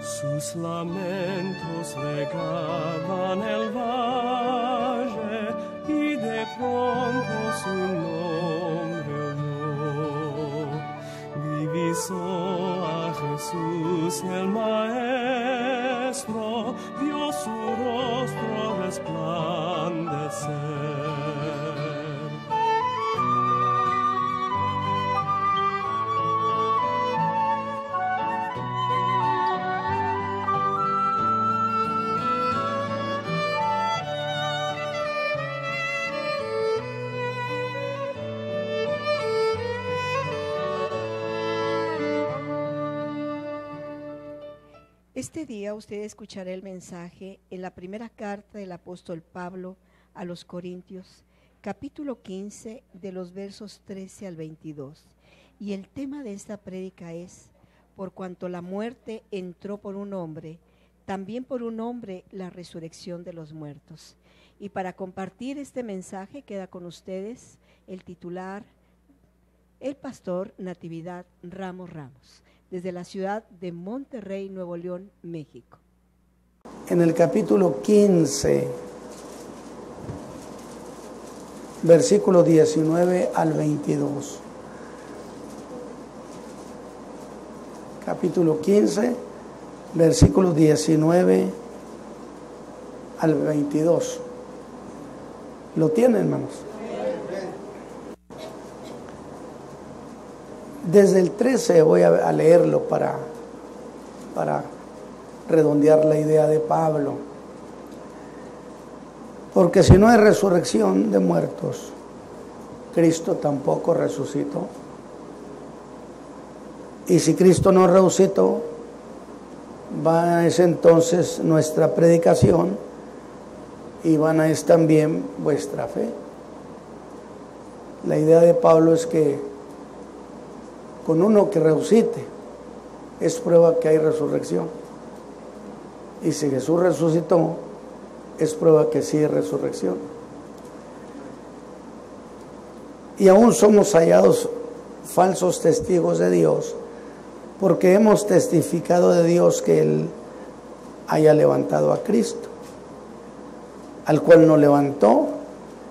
Sus lamentos regaban el valle y de pronto su nombre oyó. Divisó a Jesús el Maestro, vio su rostro resplandecer. Este día usted escuchará el mensaje en la primera carta del apóstol Pablo a los Corintios, capítulo 15, de los versos 13 al 22. Y el tema de esta prédica es: por cuanto la muerte entró por un hombre, también por un hombre la resurrección de los muertos. Y para compartir este mensaje queda con ustedes el titular, el pastor Natividad Ramos Ramos, desde la ciudad de Monterrey, Nuevo León, México. En el capítulo 15, versículo 19 al 22. Capítulo 15, versículo 19 al 22. ¿Lo tienen, hermanos? Desde el 13 voy a leerlo para redondear la idea de Pablo. Porque si no hay resurrección de muertos, Cristo tampoco resucitó. Y si Cristo no resucitó, vana es entonces nuestra predicación y vana es también vuestra fe. La idea de Pablo es que con uno que resucite es prueba que hay resurrección. Y si Jesús resucitó, es prueba que sí hay resurrección. Y aún somos hallados falsos testigos de Dios, porque hemos testificado de Dios que Él haya levantado a Cristo, al cual no levantó,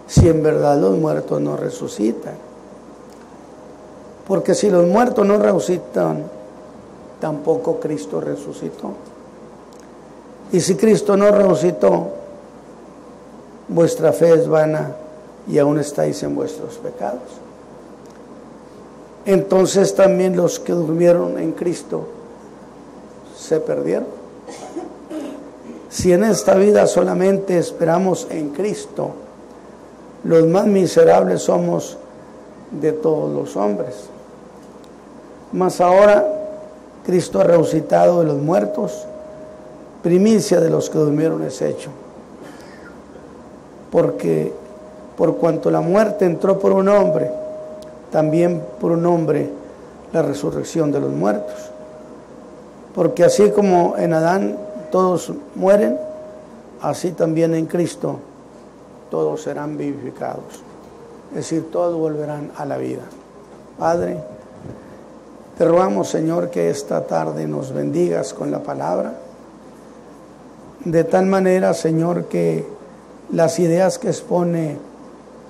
si en verdad los muertos no resucitan. Porque si los muertos no resucitan, tampoco Cristo resucitó. Y si Cristo no resucitó, vuestra fe es vana y aún estáis en vuestros pecados. Entonces también los que durmieron en Cristo se perdieron. Si en esta vida solamente esperamos en Cristo, los más miserables somos de todos los hombres. Mas ahora Cristo ha resucitado de los muertos, primicia de los que durmieron es hecho. Porque por cuanto la muerte entró por un hombre, también por un hombre la resurrección de los muertos. Porque así como en Adán todos mueren, así también en Cristo todos serán vivificados. Es decir, todos volverán a la vida. Padre, te rogamos, Señor, que esta tarde nos bendigas con la palabra, de tal manera, Señor, que las ideas que expone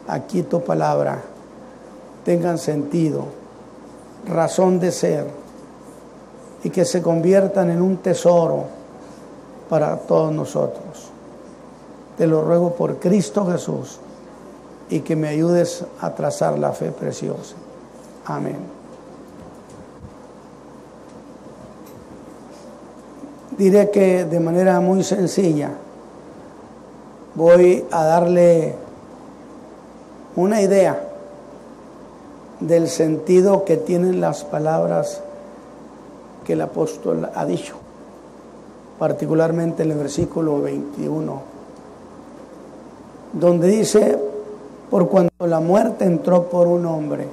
aquí tu palabra tengan sentido, razón de ser, y que se conviertan en un tesoro para todos nosotros. Te lo ruego por Cristo Jesús, y que me ayudes a trazar la fe preciosa. Amén. Diré que de manera muy sencilla voy a darle una idea del sentido que tienen las palabras que el apóstol ha dicho, particularmente en el versículo 21, donde dice: por cuanto la muerte entró por un hombre,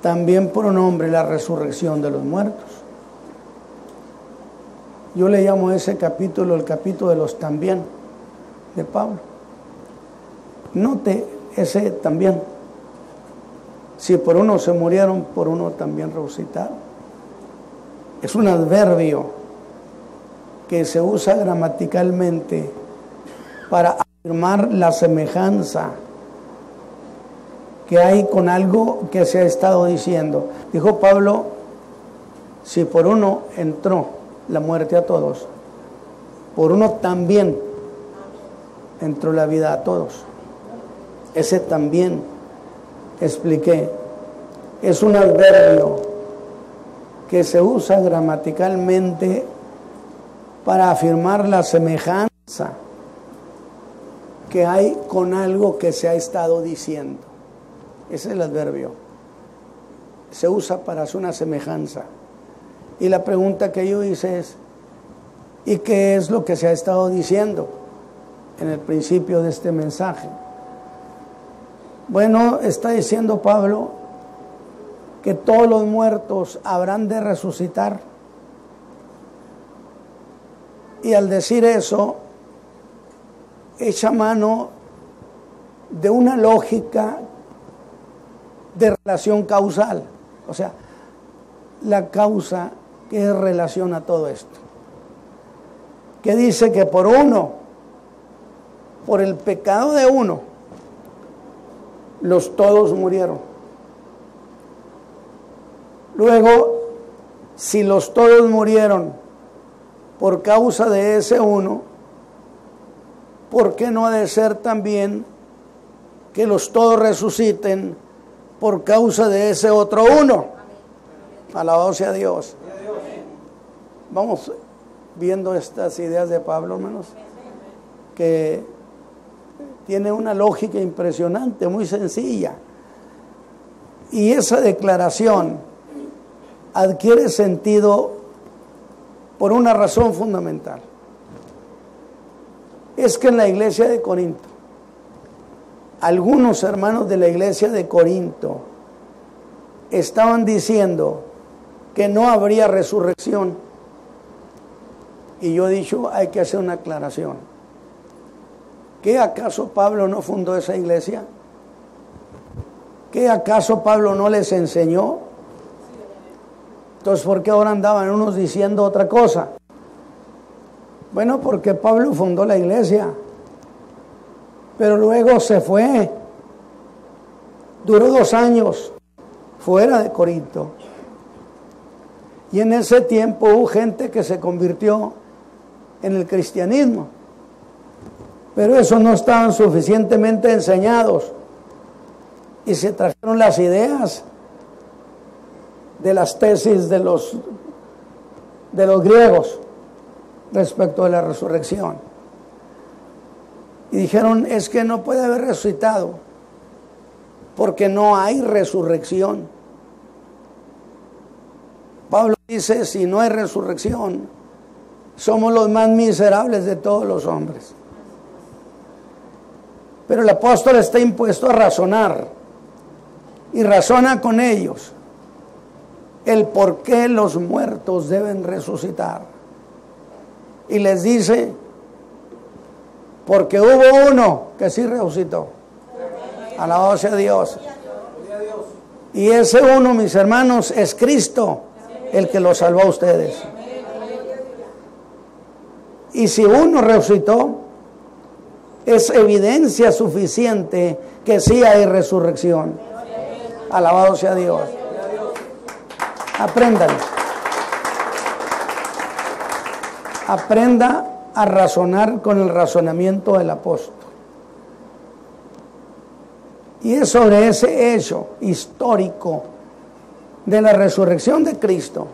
también por un hombre la resurrección de los muertos. Yo le llamo a ese capítulo el capítulo de los también de Pablo. Note ese también. Si por uno se murieron, por uno también resucitaron. Es un adverbio que se usa gramaticalmente para afirmar la semejanza que hay con algo que se ha estado diciendo. Dijo Pablo, si por uno entró la muerte a todos, por uno también entró la vida a todos. Ese también, expliqué, es un adverbio que se usa gramaticalmente para afirmar la semejanza que hay con algo que se ha estado diciendo. Ese es el adverbio. Se usa para hacer una semejanza. Y la pregunta que yo hice es, ¿y qué es lo que se ha estado diciendo en el principio de este mensaje? Bueno, está diciendo Pablo que todos los muertos habrán de resucitar. Y al decir eso, echa mano de una lógica de relación causal. O sea, la causa que es relación a todo esto. Que dice que por uno, por el pecado de uno, los todos murieron. Luego, si los todos murieron por causa de ese uno, ¿por qué no ha de ser también que los todos resuciten por causa de ese otro uno? Alabado sea Dios. Vamos viendo estas ideas de Pablo, hermanos, que tiene una lógica impresionante, muy sencilla. Y esa declaración adquiere sentido por una razón fundamental. Es que en la iglesia de Corinto, algunos hermanos de la iglesia de Corinto estaban diciendo que no habría resurrección. Y yo he dicho, hay que hacer una aclaración. ¿Qué acaso Pablo no fundó esa iglesia? ¿Qué acaso Pablo no les enseñó? Entonces, ¿por qué ahora andaban unos diciendo otra cosa? Bueno, porque Pablo fundó la iglesia, pero luego se fue. Duró 2 años fuera de Corinto. Y en ese tiempo hubo gente que se convirtió en el cristianismo. Pero esos no estaban suficientemente enseñados. Y se trajeron las ideas de las tesis de los griegos respecto de la resurrección. Y dijeron, es que no puede haber resucitado porque no hay resurrección. Pablo dice, si no hay resurrección, somos los más miserables de todos los hombres. Pero el apóstol está impuesto a razonar, y razona con ellos el por qué los muertos deben resucitar. Y les dice, porque hubo uno que sí resucitó. Alabado sea Dios. Y ese uno, mis hermanos, es Cristo, el que los salvó a ustedes. Y si uno resucitó, es evidencia suficiente que sí hay resurrección. Alabado sea Dios. Aprendan. Aprenda a razonar con el razonamiento del apóstol. Y es sobre ese hecho histórico de la resurrección de Cristo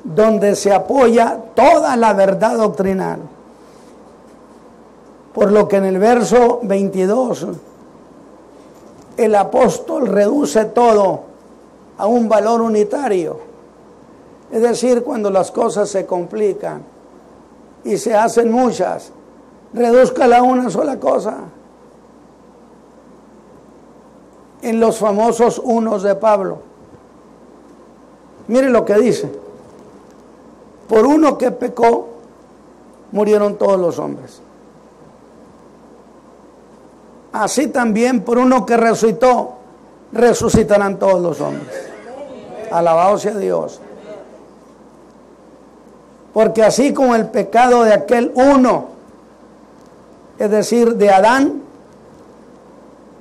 donde se apoya toda la verdad doctrinal. Por lo que en el verso 22 el apóstol reduce todo a un valor unitario. Es decir, cuando las cosas se complican y se hacen muchas, redúzcala a una sola cosa. En los famosos unos de Pablo, mire lo que dice: por uno que pecó, murieron todos los hombres. Así también por uno que resucitó, resucitarán todos los hombres. Alabado sea Dios. Porque así como el pecado de aquel uno, es decir, de Adán,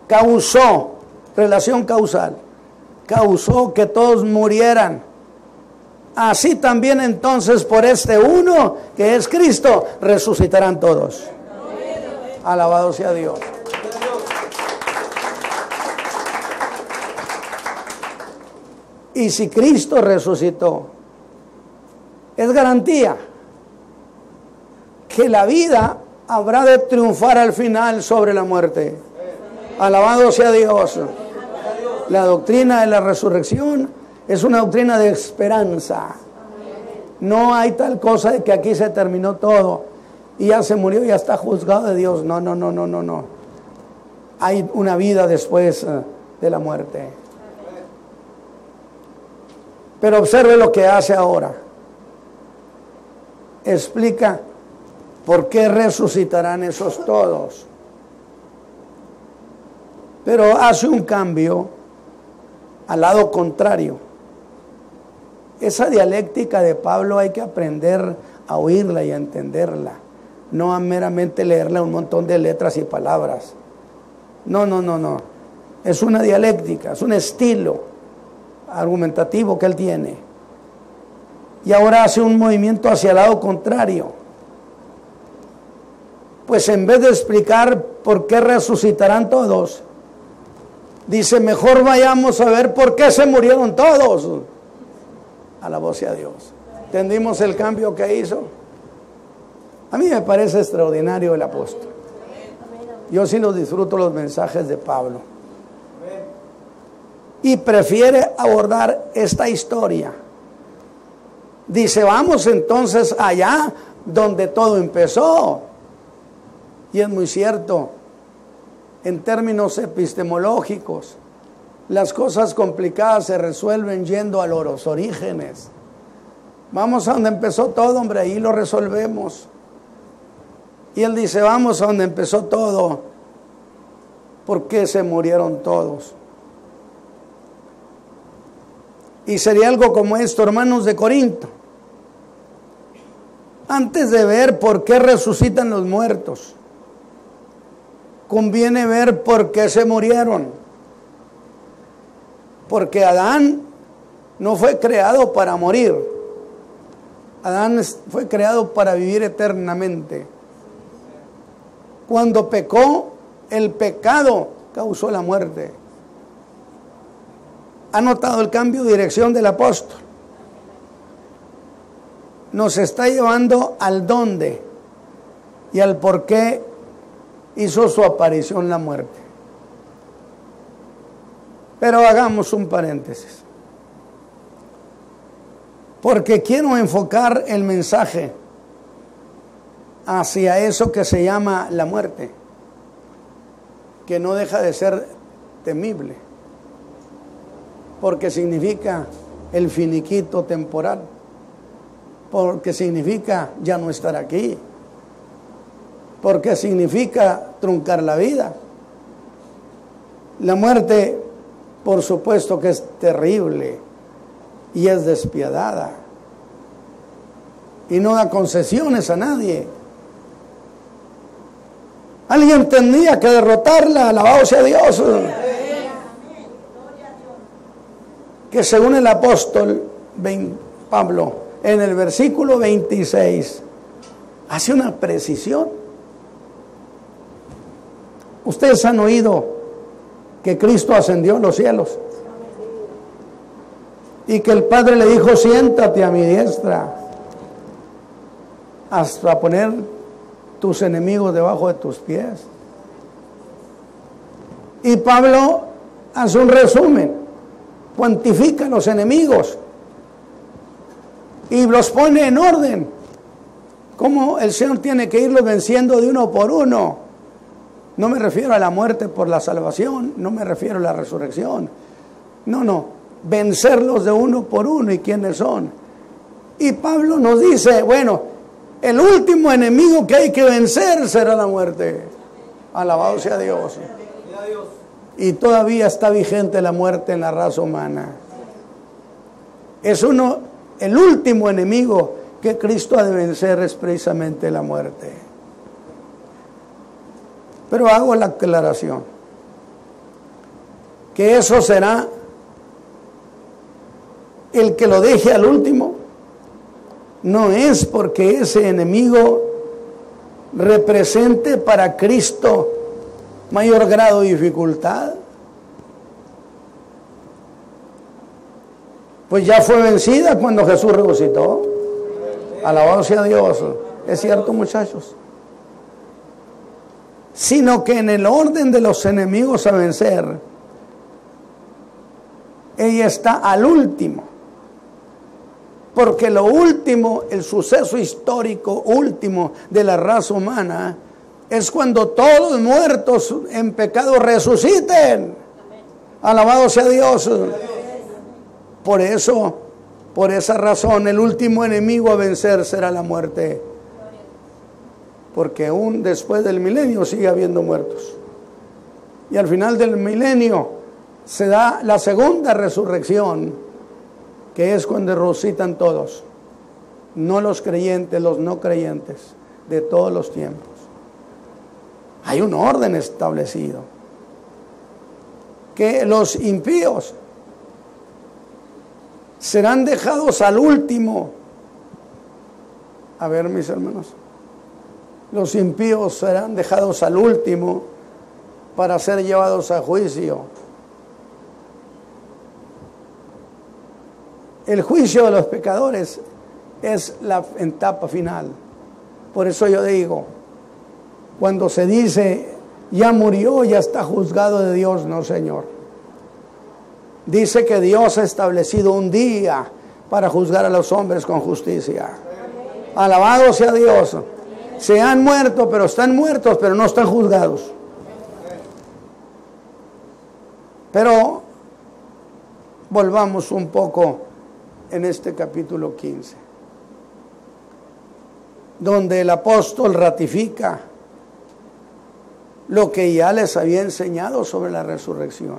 causó, relación causal, causó que todos murieran. Así también entonces por este uno que es Cristo, resucitarán todos. Alabado sea Dios. Y si Cristo resucitó, es garantía que la vida habrá de triunfar al final sobre la muerte. Alabado sea Dios. La doctrina de la resurrección es una doctrina de esperanza. No hay tal cosa de que aquí se terminó todo y ya se murió y ya está juzgado de Dios. No, no, no, no, no, no. Hay una vida después de la muerte. Pero observe lo que hace ahora. Explica por qué resucitarán esos todos. Pero hace un cambio al lado contrario. Esa dialéctica de Pablo hay que aprender a oírla y a entenderla. No a meramente leerla un montón de letras y palabras. No, no, no, no. Es una dialéctica, es un estilo argumentativo que él tiene. Y ahora hace un movimiento hacia el lado contrario. Pues en vez de explicar por qué resucitarán todos, dice, mejor vayamos a ver por qué se murieron todos. Alabado sea Dios. ¿Entendimos el cambio que hizo? A mí me parece extraordinario el apóstol. Yo sí los disfruto los mensajes de Pablo. Y prefiere abordar esta historia. Dice, vamos entonces allá donde todo empezó. Y es muy cierto, en términos epistemológicos, las cosas complicadas se resuelven yendo a los orígenes. Vamos a donde empezó todo, hombre, ahí lo resolvemos. Y él dice, vamos a donde empezó todo. ¿Por qué se murieron todos? Y sería algo como esto, hermanos de Corinto. Antes de ver por qué resucitan los muertos, conviene ver por qué se murieron. Porque Adán no fue creado para morir. Adán fue creado para vivir eternamente. Cuando pecó, el pecado causó la muerte. ¿Ha notado el cambio de dirección del apóstol? Nos está llevando al dónde y al por qué hizo su aparición la muerte. Pero hagamos un paréntesis. Porque quiero enfocar el mensaje hacia eso que se llama la muerte, que no deja de ser temible, porque significa el finiquito temporal, porque significa ya no estar aquí, porque significa truncar la vida. La muerte, por supuesto que es terrible y es despiadada y no da concesiones a nadie. Alguien tendría que derrotarla, alabado sea Dios. Que según el apóstol Pablo, en el versículo 26, hace una precisión. Ustedes han oído que Cristo ascendió a los cielos y que el Padre le dijo, siéntate a mi diestra hasta poner tus enemigos debajo de tus pies. Y Pablo hace un resumen, cuantifica los enemigos y los pone en orden, cómo el Señor tiene que irlos venciendo de uno por uno. No me refiero a la muerte por la salvación, no me refiero a la resurrección, no, vencerlos de uno por uno. ¿Y quiénes son? Y Pablo nos dice, bueno, el último enemigo que hay que vencer será la muerte. Alabado sea Dios. Y todavía está vigente la muerte en la raza humana. Es el último enemigo que Cristo ha de vencer es precisamente la muerte. Pero hago la aclaración, que eso será el que lo deje al último, no es porque ese enemigo represente para Cristo mayor grado de dificultad, pues ya fue vencida cuando Jesús resucitó. Alabado sea Dios. Es cierto, muchachos. Sino que en el orden de los enemigos a vencer, ella está al último. Porque lo último, el suceso histórico último de la raza humana, es cuando todos los muertos en pecado resuciten. Alabado sea Dios. Por eso, por esa razón, el último enemigo a vencer será la muerte. Porque aún después del milenio sigue habiendo muertos. Y al final del milenio se da la segunda resurrección, que es cuando resucitan todos. No los creyentes, los no creyentes, de todos los tiempos. Hay un orden establecido. Que los impíos serán dejados al último. A ver, mis hermanos. Los impíos serán dejados al último para ser llevados a juicio. El juicio de los pecadores es la etapa final. Por eso yo digo, cuando se dice, ya murió, ya está juzgado de Dios, no, Señor. Dice que Dios ha establecido un día para juzgar a los hombres con justicia. Alabado sea Dios. Se han muerto, pero están muertos, pero no están juzgados. Pero volvamos un poco en este capítulo 15, donde el apóstol ratifica lo que ya les había enseñado sobre la resurrección.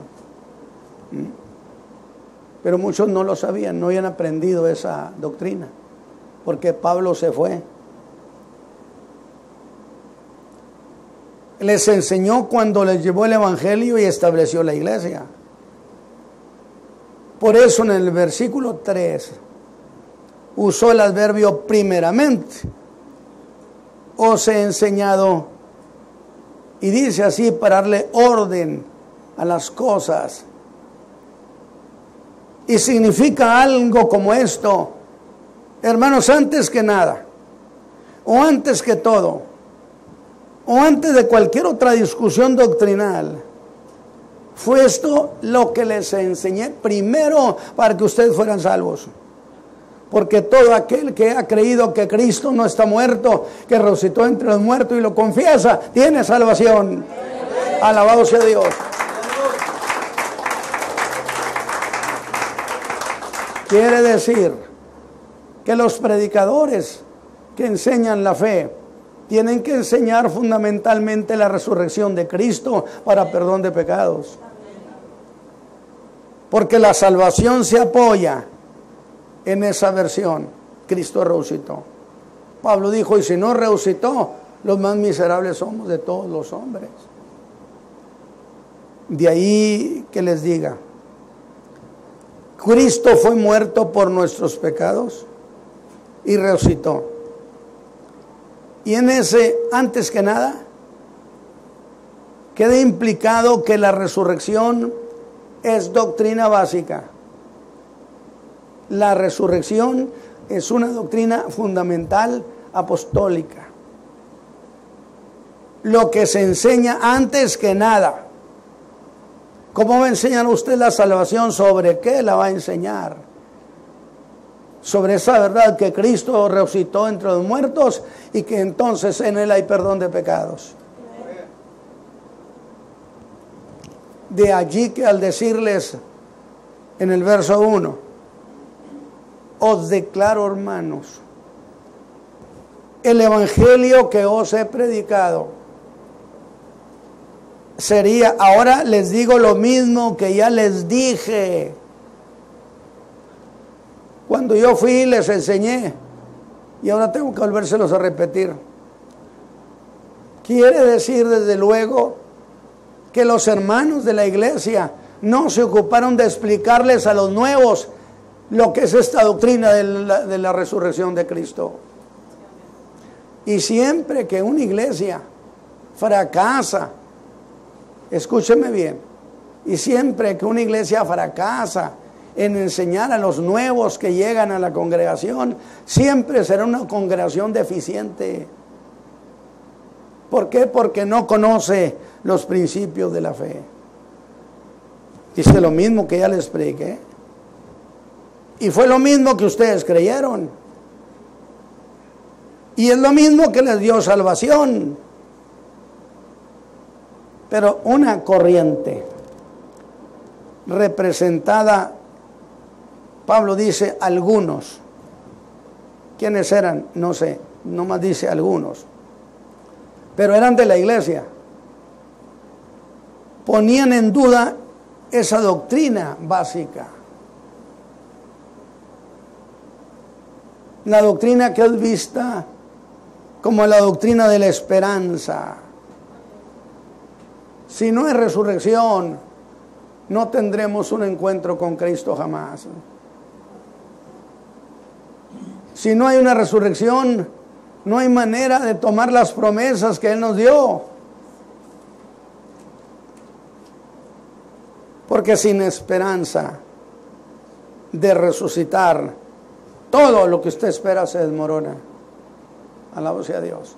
Pero muchos no lo sabían, no habían aprendido esa doctrina, porque Pablo se fue. Les enseñó cuando les llevó el evangelio y estableció la iglesia. Por eso en el versículo 3 usó el adverbio primeramente. Os he enseñado, y dice así para darle orden a las cosas. Y significa algo como esto, hermanos, antes que nada, o antes que todo, o antes de cualquier otra discusión doctrinal, fue esto lo que les enseñé primero para que ustedes fueran salvos. Porque todo aquel que ha creído que Cristo no está muerto, que resucitó entre los muertos y lo confiesa, tiene salvación. Alabado sea Dios. Quiere decir que los predicadores que enseñan la fe tienen que enseñar fundamentalmente la resurrección de Cristo para perdón de pecados. Porque la salvación se apoya en esa versión. Cristo resucitó. Pablo dijo, y si no resucitó, los más miserables somos de todos los hombres. De ahí que les diga, Cristo fue muerto por nuestros pecados y resucitó. Y en ese, antes que nada, queda implicado que la resurrección es doctrina básica. La resurrección es una doctrina fundamental apostólica. Lo que se enseña antes que nada. ¿Cómo va a enseñar usted la salvación? ¿Sobre qué la va a enseñar? Sobre esa verdad que Cristo resucitó entre los muertos y que entonces en Él hay perdón de pecados. De allí que al decirles en el verso 1, os declaro, hermanos, el evangelio que os he predicado, sería, ahora les digo lo mismo que ya les dije. Cuando yo fui les enseñé Y ahora tengo que volvérselos a repetir. Quiere decir desde luego que los hermanos de la iglesia no se ocuparon de explicarles a los nuevos lo que es esta doctrina de la resurrección de Cristo. Y siempre que una iglesia fracasa, escúcheme bien, y siempre que una iglesia fracasa en enseñar a los nuevos que llegan a la congregación, siempre será una congregación deficiente. ¿Por qué? Porque no conoce los principios de la fe. Dice lo mismo que ya les expliqué. Y fue lo mismo que ustedes creyeron. Y es lo mismo que les dio salvación. Pero una corriente representada, Pablo dice algunos. ¿Quiénes eran? No sé, nomás dice algunos. Pero eran de la iglesia. Ponían en duda esa doctrina básica. La doctrina que es vista como la doctrina de la esperanza. Si no hay resurrección, no tendremos un encuentro con Cristo jamás. Si no hay una resurrección, no hay manera de tomar las promesas que Él nos dio. Porque sin esperanza de resucitar, todo lo que usted espera se desmorona. Alabado sea Dios.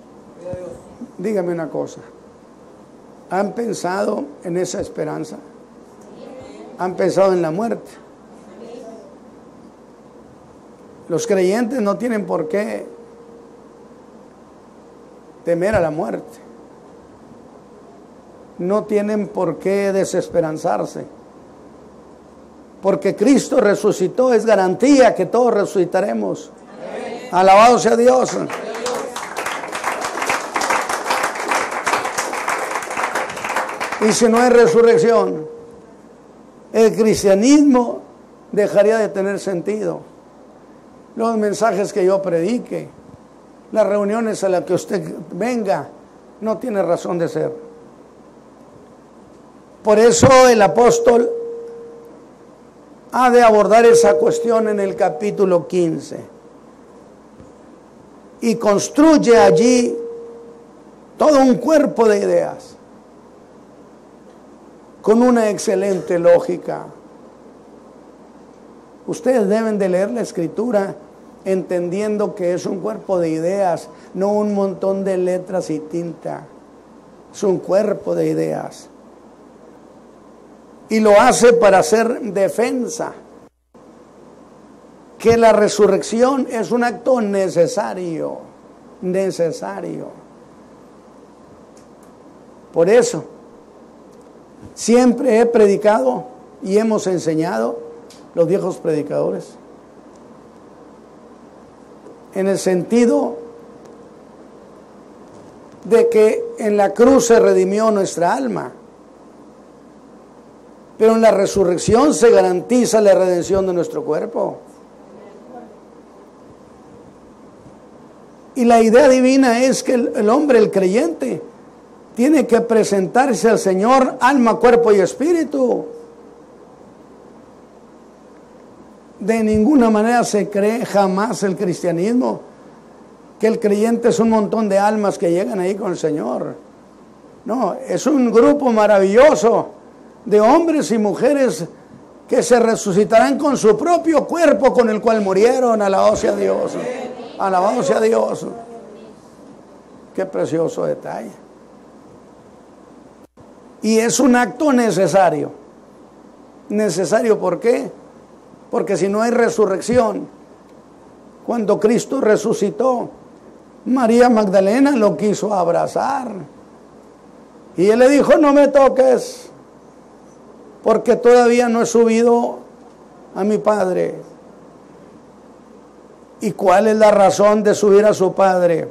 Dígame una cosa. ¿Han pensado en esa esperanza? ¿Han pensado en la muerte? Los creyentes no tienen por qué temer a la muerte. No tienen por qué desesperanzarse. Porque Cristo resucitó, es garantía que todos resucitaremos. Amén. Alabado sea Dios. Amén. Y si no hay resurrección, el cristianismo dejaría de tener sentido. Los mensajes que yo predique, las reuniones a las que usted venga, no tiene razón de ser. Por eso el apóstol ha de abordar esa cuestión en el capítulo 15 y construye allí todo un cuerpo de ideas con una excelente lógica. Ustedes deben de leer la escritura entendiendo que es un cuerpo de ideas, no un montón de letras y tinta. Es un cuerpo de ideas. Y lo hace para hacer defensa. Que la resurrección es un acto necesario. Necesario. Por eso, siempre he predicado y hemos enseñado, los viejos predicadores, en el sentido de que en la cruz se redimió nuestra alma, pero en la resurrección se garantiza la redención de nuestro cuerpo. Y la idea divina es que el hombre, el creyente, tiene que presentarse al Señor alma, cuerpo y espíritu. De ninguna manera se cree jamás el cristianismo que el creyente es un montón de almas que llegan ahí con el Señor. No, es un grupo maravilloso de hombres y mujeres que se resucitarán con su propio cuerpo con el cual murieron. Alabado sea Dios. Alabado sea Dios. Qué precioso detalle. Y es un acto necesario. ¿Necesario por qué? Porque si no hay resurrección, cuando Cristo resucitó, María Magdalena lo quiso abrazar. Y él le dijo, no me toques, porque todavía no he subido a mi Padre. ¿Y cuál es la razón de subir a su Padre?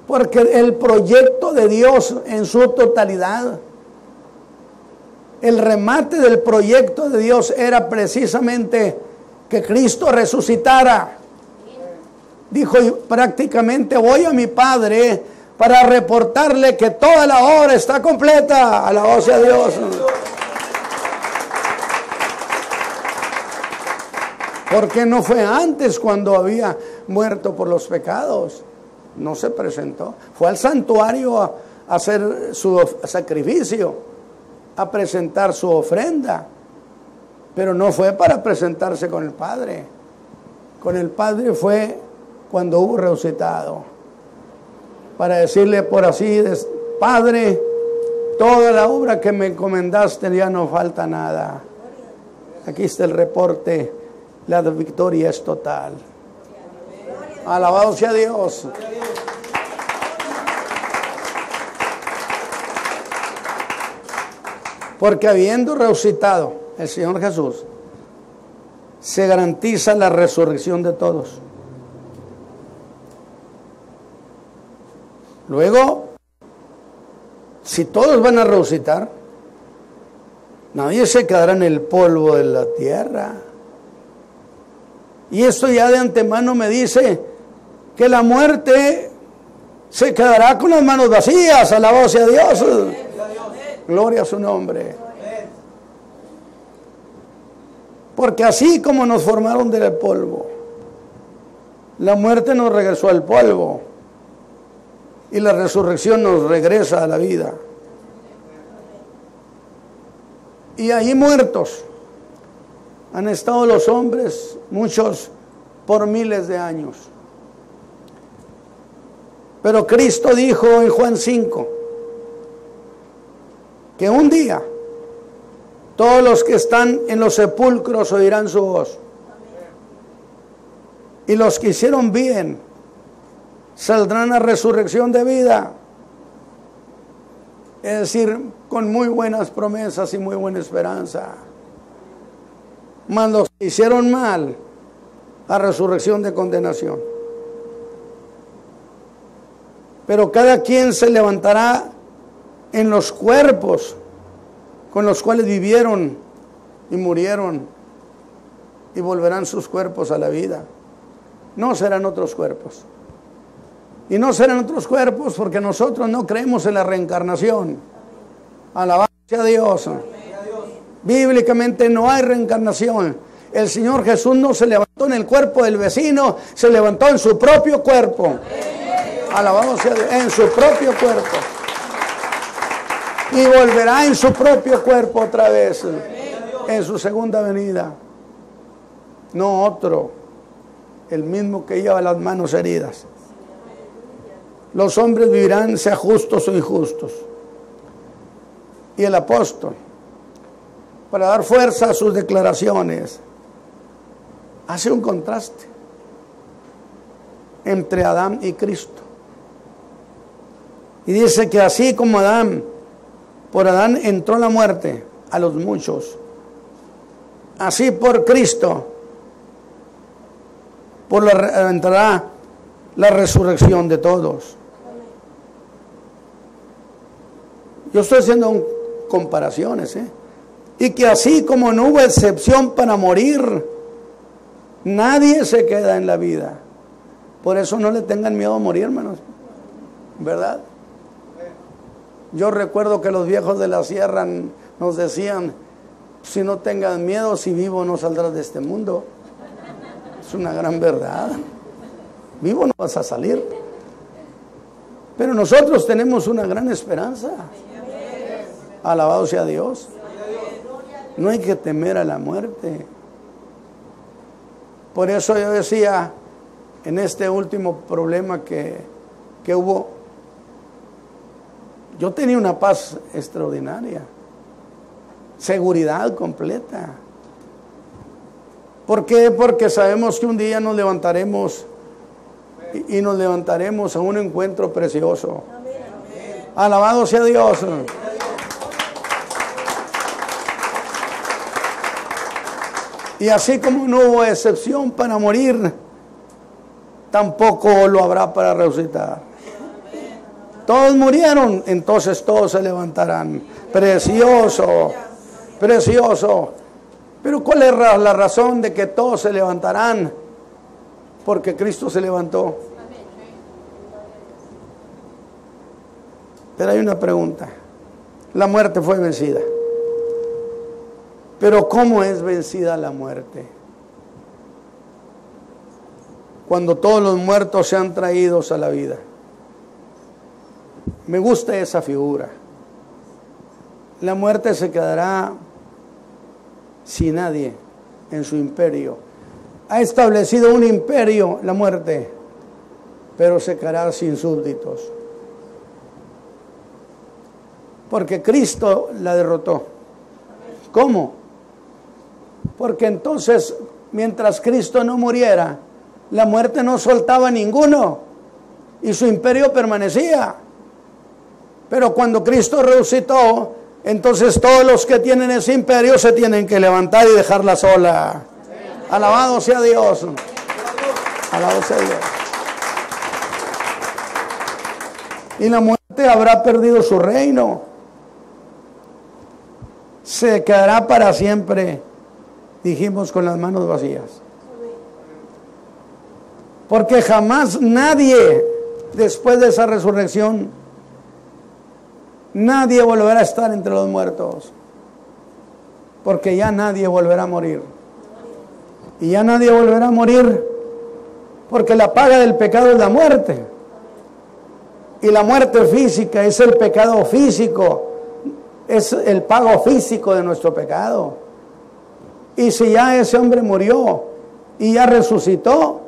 Porque el proyecto de Dios en su totalidad, el remate del proyecto de Dios era precisamente que Cristo resucitara. dijo prácticamente: voy a mi Padre para reportarle que toda la obra está completa. Alabado sea Dios. Porque no fue antes cuando había muerto por los pecados. No se presentó. Fue al santuario a hacer su sacrificio, a presentar su ofrenda. Pero no fue para presentarse con el Padre. Con el Padre fue cuando hubo resucitado. Para decirle por así: Padre, toda la obra que me encomendaste ya no falta nada. Aquí está el reporte. La victoria es total. Alabado sea Dios. Porque habiendo resucitado el Señor Jesús, se garantiza la resurrección de todos. Luego, si todos van a resucitar, nadie se quedará en el polvo de la tierra. Y esto ya de antemano me dice que la muerte se quedará con las manos vacías. Alabado sea Dios. Gloria a su nombre. Porque así como nos formaron del polvo, la muerte nos regresó al polvo y la resurrección nos regresa a la vida. Y ahí muertos han estado los hombres, muchos por miles de años. Pero Cristo dijo en Juan 5 que un día todos los que están en los sepulcros oirán su voz. Y los que hicieron bien saldrán a resurrección de vida. Es decir, con muy buenas promesas y muy buena esperanza. Mas los que hicieron mal, a resurrección de condenación. Pero cada quien se levantará en los cuerpos con los cuales vivieron y murieron, y volverán sus cuerpos a la vida. No serán otros cuerpos. Y no serán otros cuerpos porque nosotros no creemos en la reencarnación. Alabado sea Dios. Bíblicamente no hay reencarnación. El Señor Jesús no se levantó en el cuerpo del vecino, se levantó en su propio cuerpo. Alabado sea Dios, en su propio cuerpo. Y volverá en su propio cuerpo otra vez, en su segunda venida. No otro, el mismo que lleva las manos heridas. Los hombres vivirán, sea justos o injustos. Y el apóstol, para dar fuerza a sus declaraciones, hace un contraste entre Adán y Cristo. Y dice que así como por Adán entró la muerte a los muchos, así por Cristo entrará la resurrección de todos. Yo estoy haciendo comparaciones, y que así como no hubo excepción para morir, nadie se queda en la vida. Por eso no le tengan miedo a morir, hermanos, ¿verdad? Yo recuerdo que los viejos de la sierra nos decían: si no tengas miedo, si vivo no saldrás de este mundo. Es una gran verdad. Vivo no vas a salir. Pero nosotros tenemos una gran esperanza. Alabado sea Dios. No hay que temer a la muerte. Por eso yo decía, en este último problema que hubo, yo tenía una paz extraordinaria, seguridad completa. ¿Por qué? Porque sabemos que un día nos levantaremos y nos levantaremos a un encuentro precioso. Alabado sea Dios. Y así como no hubo excepción para morir, tampoco lo habrá para resucitar. Todos murieron, entonces todos se levantarán. Precioso, precioso. Pero ¿cuál es la razón de que todos se levantarán? porque Cristo se levantó. Pero hay una pregunta. La muerte fue vencida. Pero ¿cómo es vencida la muerte? Cuando todos los muertos sean traídos a la vida. Me gusta esa figura. La muerte se quedará sin nadie en su imperio. Ha establecido un imperio, la muerte, pero se quedará sin súbditos. Porque Cristo la derrotó. ¿Cómo? Porque entonces, mientras Cristo no muriera, la muerte no soltaba a ninguno y su imperio permanecía. Pero cuando Cristo resucitó, entonces todos los que tienen ese imperio se tienen que levantar y dejarla sola. Alabado sea Dios. Alabado sea Dios. Y la muerte habrá perdido su reino. Se quedará para siempre, dijimos, con las manos vacías. Porque jamás nadie, después de esa resurrección, nadie volverá a estar entre los muertos. Porque ya nadie volverá a morir. Y ya nadie volverá a morir, porque la paga del pecado es la muerte. Y la muerte física es el pecado físico. Es el pago físico de nuestro pecado. Y si ya ese hombre murió y ya resucitó,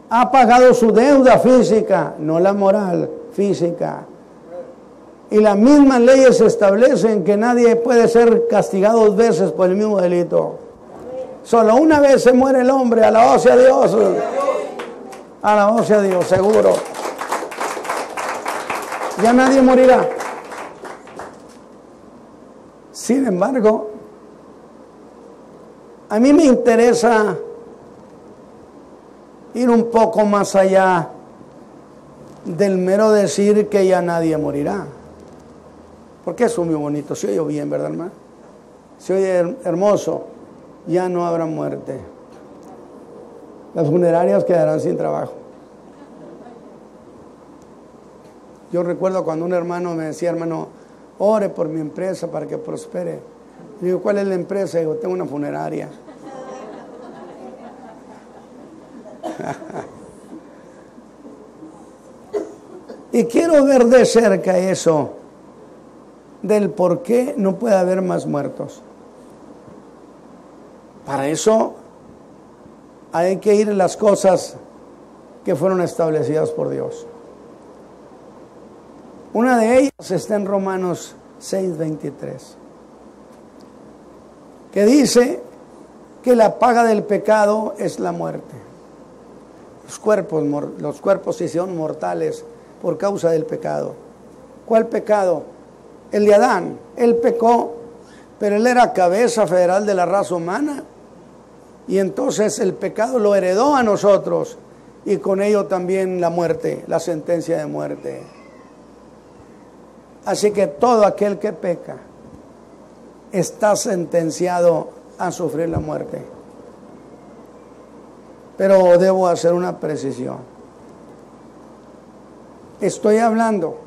ha pagado su deuda física, no la moral, física. Y las mismas leyes establecen que nadie puede ser castigado 2 veces por el mismo delito. Solo una vez se muere el hombre, alabado sea Dios. Alabado sea Dios, seguro. Ya nadie morirá. Sin embargo, a mí me interesa ir un poco más allá del mero decir que ya nadie morirá. Porque eso es muy bonito, se oye bien, ¿verdad, hermano? Se oye hermoso. Ya no habrá muerte. Las funerarias quedarán sin trabajo. Yo recuerdo cuando un hermano me decía, hermano, ore por mi empresa para que prospere. Le digo, ¿cuál es la empresa? Digo, tengo una funeraria. Y quiero ver de cerca eso, del por qué no puede haber más muertos. Para eso hay que ir a las cosas que fueron establecidas por Dios. Una de ellas está en Romanos 6:23, que dice que la paga del pecado es la muerte. Los cuerpos se hicieron mortales por causa del pecado. ¿Cuál pecado? El de Adán. Él pecó, pero él era cabeza federal de la raza humana. Y entonces el pecado lo heredó a nosotros y con ello también la muerte, la sentencia de muerte. Así que todo aquel que peca está sentenciado a sufrir la muerte. Pero debo hacer una precisión. Estoy hablando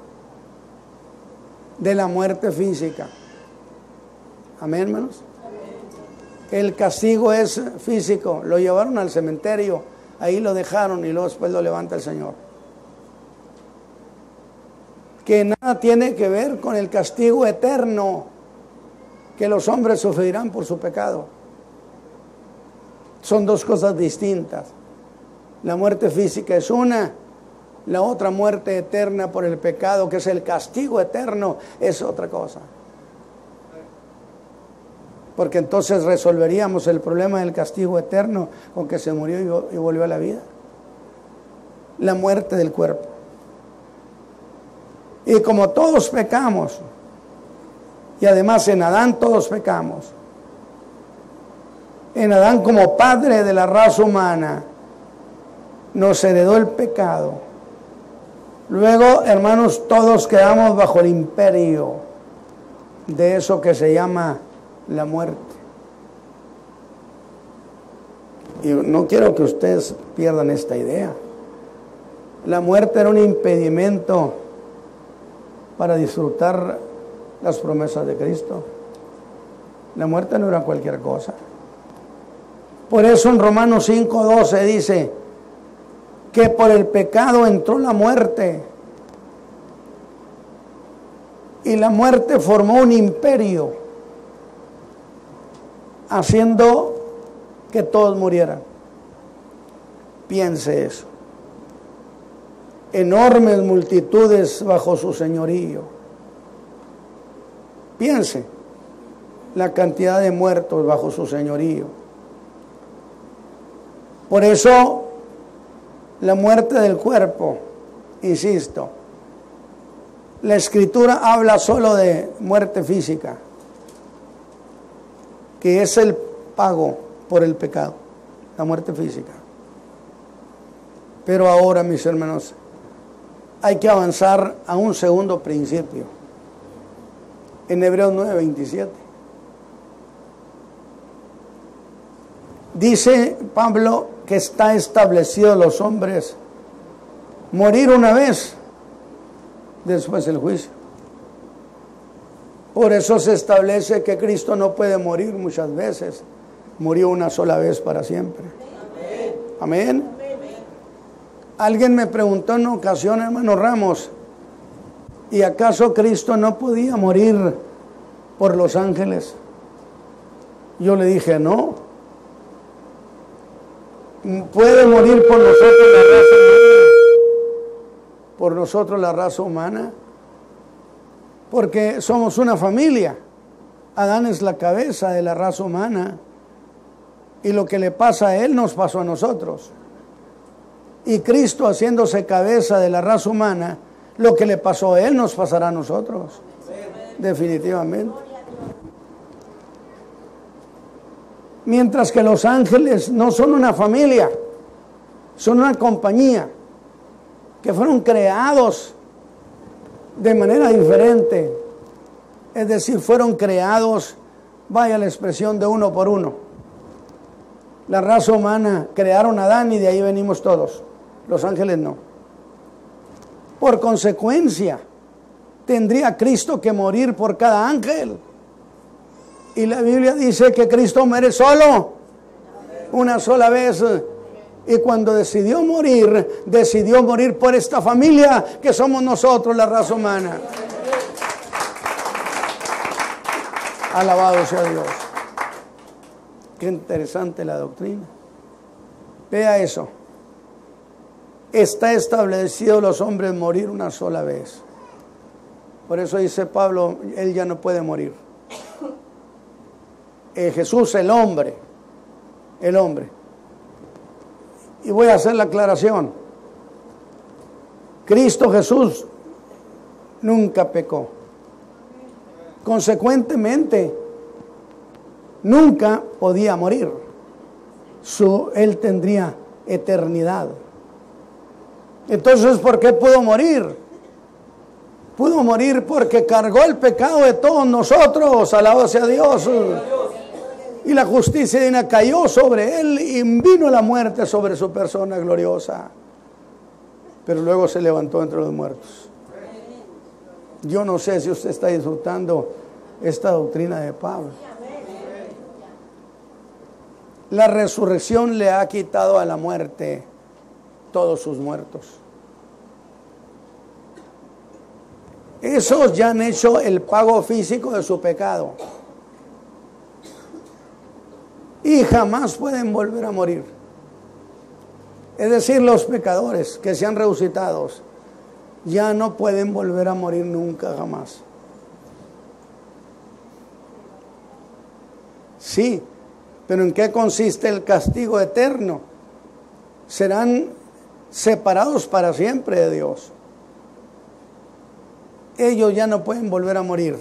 de la muerte física. Amén, hermanos. El castigo es físico. Lo llevaron al cementerio, ahí lo dejaron y luego después lo levanta el Señor. Que nada tiene que ver con el castigo eterno que los hombres sufrirán por su pecado. Son 2 cosas distintas. La muerte física es una, la otra muerte eterna por el pecado, que es el castigo eterno, es otra cosa. Porque entonces resolveríamos el problema del castigo eterno con que se murió y volvió a la vida. La muerte del cuerpo. Y como todos pecamos, y además en Adán todos pecamos, en Adán como padre de la raza humana, nos heredó el pecado. Luego, hermanos, todos quedamos bajo el imperio de eso que se llama la muerte. Y no quiero que ustedes pierdan esta idea. La muerte era un impedimento para disfrutar las promesas de Cristo. La muerte no era cualquier cosa. Por eso en Romanos 5:12 dice que por el pecado entró la muerte. Y la muerte formó un imperio, haciendo que todos murieran. Piense eso. Enormes multitudes bajo su señorío. Piense la cantidad de muertos bajo su señorío. Por eso la muerte del cuerpo, insisto, la Escritura habla solo de muerte física, que es el pago por el pecado, la muerte física. Pero ahora, mis hermanos, hay que avanzar a un segundo principio. En Hebreos 9:27. Dice Pablo que está establecido los hombres morir una vez, después el juicio. Por eso se establece que Cristo no puede morir muchas veces. Murió una sola vez para siempre. Amén. Alguien me preguntó en una ocasión, hermano Ramos, ¿y acaso Cristo no podía morir por los ángeles? Yo le dije, no. Puede morir por nosotros la raza humana. Por nosotros la raza humana. Porque somos una familia. Adán es la cabeza de la raza humana. Y lo que le pasa a él nos pasó a nosotros. Y Cristo, haciéndose cabeza de la raza humana, lo que le pasó a él nos pasará a nosotros. Definitivamente. Mientras que los ángeles no son una familia, son una compañía, que fueron creados de manera diferente. Es decir, fueron creados, vaya la expresión, de uno por uno. La raza humana crearon a Adán y de ahí venimos todos. Los ángeles no. Por consecuencia, tendría Cristo que morir por cada ángel. Y la Biblia dice que Cristo muere solo, una sola vez. Y cuando decidió morir por esta familia que somos nosotros, la raza humana. Alabado sea Dios. Qué interesante la doctrina. Vea eso. Está establecido los hombres morir una sola vez. Por eso dice Pablo, él ya no puede morir. Jesús, el hombre. Y voy a hacer la aclaración. Cristo Jesús nunca pecó. Consecuentemente, nunca podía morir. Él tendría eternidad. Entonces, ¿por qué pudo morir? Pudo morir porque cargó el pecado de todos nosotros. Alabado sea Dios. Y la justicia divina cayó sobre él y vino la muerte sobre su persona gloriosa. Pero luego se levantó entre los muertos. Yo no sé si usted está disfrutando esta doctrina de Pablo. La resurrección le ha quitado a la muerte todos sus muertos. Esos ya han hecho el pago físico de su pecado. Y jamás pueden volver a morir. Es decir, los pecadores que sean resucitados ya no pueden volver a morir nunca, jamás. Sí, pero ¿en qué consiste el castigo eterno? Serán separados para siempre de Dios. Ellos ya no pueden volver a morir.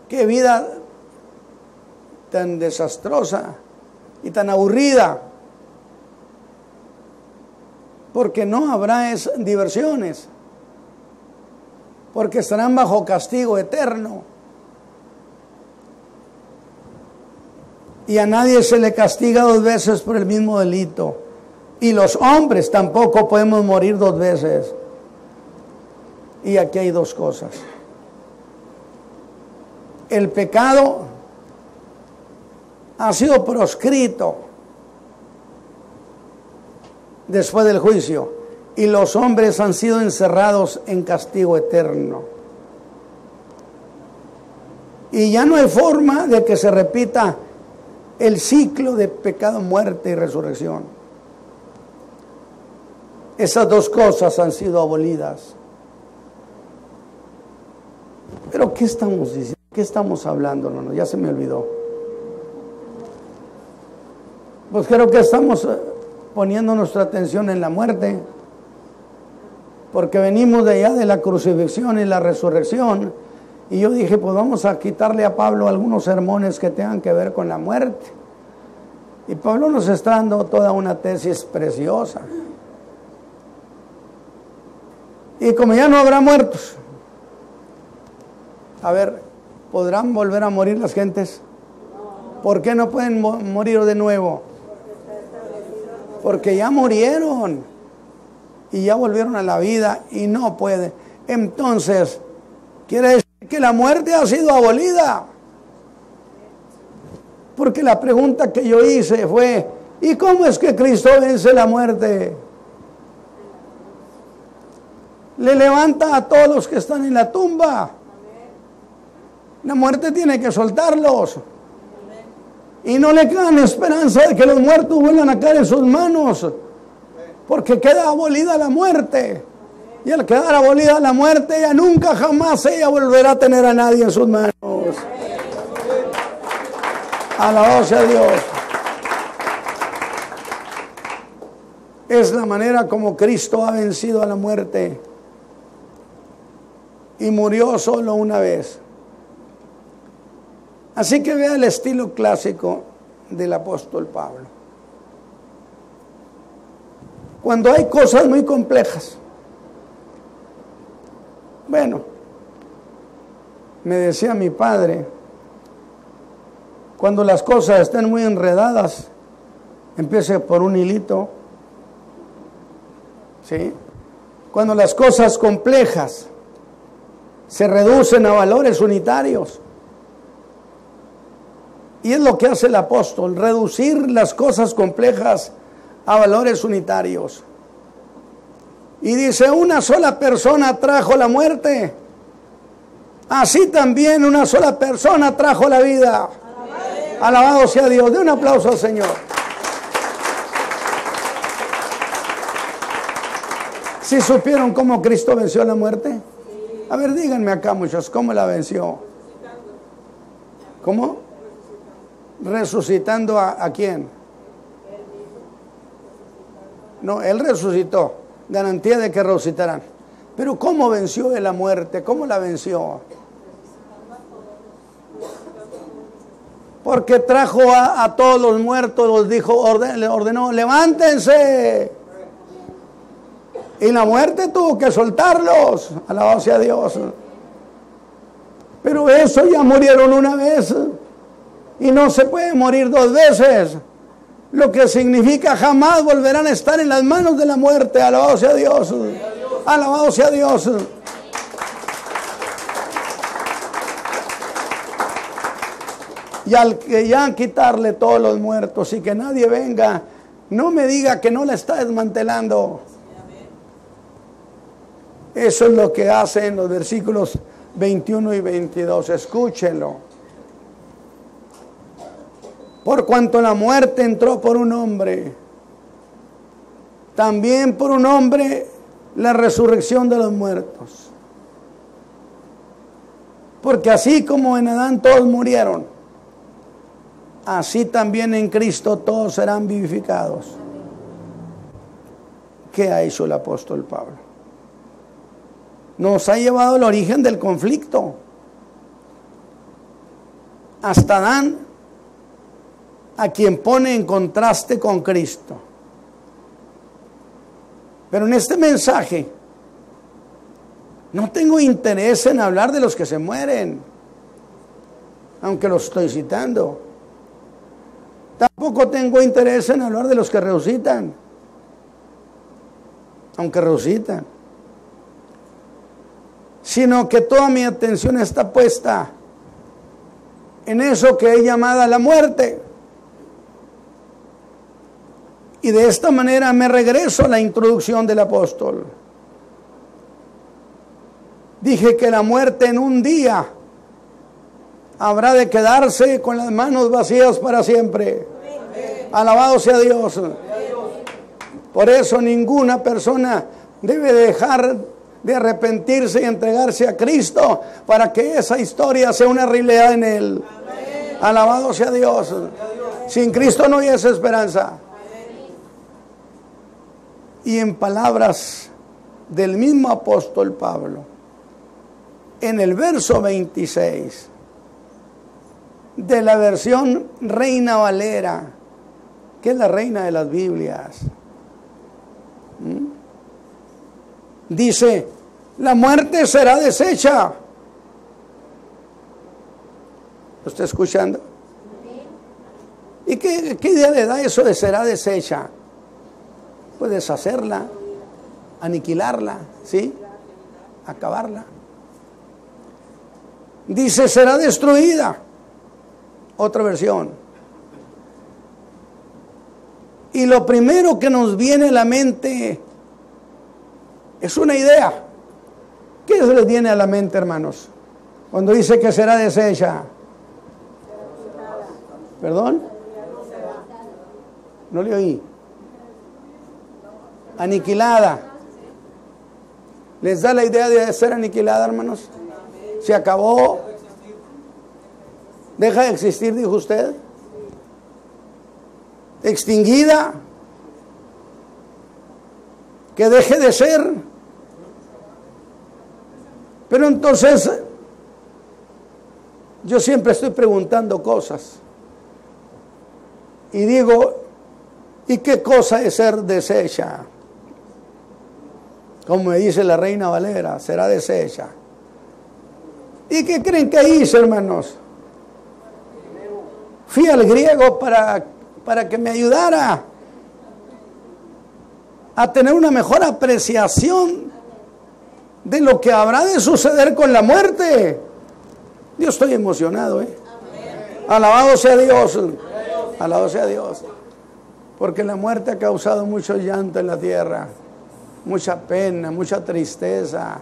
Qué vida tan desastrosa y tan aburrida, porque no habrá diversiones, porque estarán bajo castigo eterno. Y a nadie se le castiga 2 veces por el mismo delito. Y los hombres tampoco podemos morir 2 veces. Y aquí hay 2 cosas. El pecado ha sido proscrito después del juicio. Y los hombres han sido encerrados en castigo eterno. Y ya no hay forma de que se repita el ciclo de pecado, muerte y resurrección. Esas 2 cosas han sido abolidas. Pero ¿qué estamos diciendo? ¿Qué estamos hablando? No, ya se me olvidó. Pues creo que estamos poniendo nuestra atención en la muerte, porque venimos de allá de la crucifixión y la resurrección. Y yo dije, pues vamos a quitarle a Pablo algunos sermones que tengan que ver con la muerte. Y Pablo nos está dando toda una tesis preciosa. Y como ya no habrá muertos, a ver, ¿podrán volver a morir las gentes? ¿Por qué no pueden morir de nuevo? Porque ya murieron y ya volvieron a la vida y no pueden. Entonces, quiere decir que la muerte ha sido abolida. Porque la pregunta que yo hice fue, ¿y cómo es que Cristo vence la muerte? Le levanta a todos los que están en la tumba. La muerte tiene que soltarlos. Y no le quedan esperanza de que los muertos vuelvan a caer en sus manos, porque queda abolida la muerte. Y al quedar abolida la muerte, ella nunca jamás ella volverá a tener a nadie en sus manos. Alabado sea Dios. Es la manera como Cristo ha vencido a la muerte. Y murió solo una vez. Así que vea el estilo clásico del apóstol Pablo. Cuando hay cosas muy complejas. Bueno, me decía mi padre, cuando las cosas estén muy enredadas, empiece por un hilito. ¿Sí? Cuando las cosas complejas se reducen a valores unitarios. Y es lo que hace el apóstol, reducir las cosas complejas a valores unitarios. Y dice, una sola persona trajo la muerte, así también una sola persona trajo la vida. Alabado sea Dios. De un aplauso al Señor. ¿Sí supieron cómo Cristo venció la muerte? A ver, díganme acá, muchachos, ¿cómo la venció? ¿Cómo? ¿Resucitando a quién? No, Él resucitó. Garantía de que resucitarán. Pero ¿cómo venció de la muerte? ¿Cómo la venció? Porque trajo a todos los muertos, los dijo, le ordenó, levántense. Y la muerte tuvo que soltarlos. Alabado sea Dios. Pero eso ya murieron una vez. Y no se puede morir 2 veces. Lo que significa jamás volverán a estar en las manos de la muerte. Alabado sea Dios. Alabado sea Dios. Y al que ya quitarle todos los muertos y que nadie venga, no me diga que no la está desmantelando. Eso es lo que hace en los versículos 21 y 22. Escúchenlo. Por cuanto la muerte entró por un hombre, también por un hombre la resurrección de los muertos. Porque así como en Adán todos murieron, así también en Cristo todos serán vivificados. ¿Qué ha hecho el apóstol Pablo? Nos ha llevado al origen del conflicto. Hasta Adán, a quien pone en contraste con Cristo. Pero en este mensaje no tengo interés en hablar de los que se mueren, aunque los estoy citando. tampoco tengo interés en hablar de los que resucitan, aunque resucitan, sino que toda mi atención está puesta en eso que es llamada la muerte. Y de esta manera me regreso a la introducción del apóstol. Dije que la muerte en un día habrá de quedarse con las manos vacías para siempre. Alabado sea Dios. Por eso ninguna persona debe dejar de arrepentirse y entregarse a Cristo para que esa historia sea una realidad en Él. Alabado sea Dios. Sin Cristo no hay esa esperanza. Y en palabras del mismo apóstol Pablo, en el verso 26 de la versión Reina Valera, que es la reina de las Biblias, dice: la muerte será deshecha. ¿Lo está escuchando? ¿Y qué idea le da eso de será deshecha? Pues deshacerla, aniquilarla, ¿sí? Acabarla. Dice será destruida. Otra versión. Y lo primero que nos viene a la mente es una idea. ¿Qué se les viene a la mente, hermanos? Cuando dice que será deshecha. ¿Perdón? No le oí. Aniquilada. ¿Les da la idea de ser aniquilada, hermanos? Se acabó. Deja de existir, dijo usted. Extinguida. Que deje de ser. Pero entonces, yo siempre estoy preguntando cosas. Y digo, ¿y qué cosa es ser deshecha? Como me dice la Reina Valera, será deshecha. ¿Y qué creen que hice, hermanos? Fui al griego para que me ayudara a tener una mejor apreciación de lo que habrá de suceder con la muerte. Yo estoy emocionado, Alabado sea Dios. Alabado sea Dios. Porque la muerte ha causado mucho llanto en la tierra, mucha pena, mucha tristeza.